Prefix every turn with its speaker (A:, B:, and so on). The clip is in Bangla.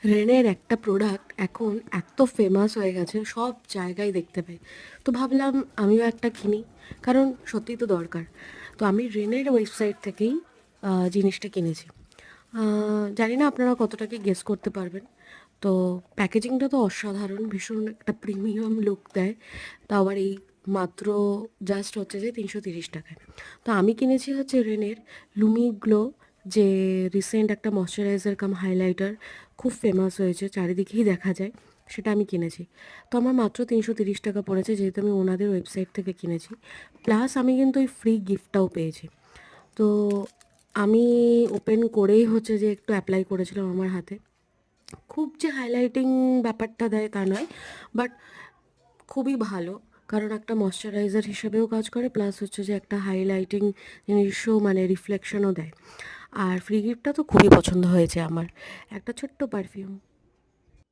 A: রেনের একটা প্রোডাক্ট এখন এত ফেমাস হয়ে গেছে, সব জায়গায় দেখতে পাই। তো ভাবলাম আমিও একটা কিনি, কারণ সত্যিই তো দরকার। তো আমি রেনের ওয়েবসাইট থেকেই জিনিসটা কিনেছি। জানি না আপনারা কতটা কি গেস করতে পারবেন। তো প্যাকেজিংটা তো অসাধারণ, ভীষণ একটা প্রিমিয়াম লুক দেয়। তাও আবার এই মাত্র জাস্ট হচ্ছে যে 330 টাকায়। তো আমি কিনেছি হচ্ছে রেনের লুমি গ্লো, যে রিসেন্ট একটা ময়শ্চারাইজার কাম হাইলাইটার খুব ফেমাস হয়েছে, চারিদিকেই দেখা যায়। সেটা আমি কিনেছি। তো আমার মাত্র 330 টাকা পড়েছে, যেহেতু আমি ওনাদের ওয়েবসাইট থেকে কিনেছি। প্লাস আমি কিন্তু ওই ফ্রি গিফটটাও পেয়েছি। তো আমি ওপেন করেই হচ্ছে যে একটু অ্যাপ্লাই করেছিলাম আমার হাতে। খুব যে হাইলাইটিং ব্যাপারটা দেয় তা নয়, বাট খুবই ভালো। কারণ একটা ময়শ্চারাইজার হিসেবেও কাজ করে, প্লাস হচ্ছে যে একটা হাইলাইটিং জিনিসও মানে রিফ্লেকশনও দেয়। আর ফ্রি গিফটটা তো খুবই পছন্দ হয়েছে আমার, একটা ছোট্ট পারফিউম।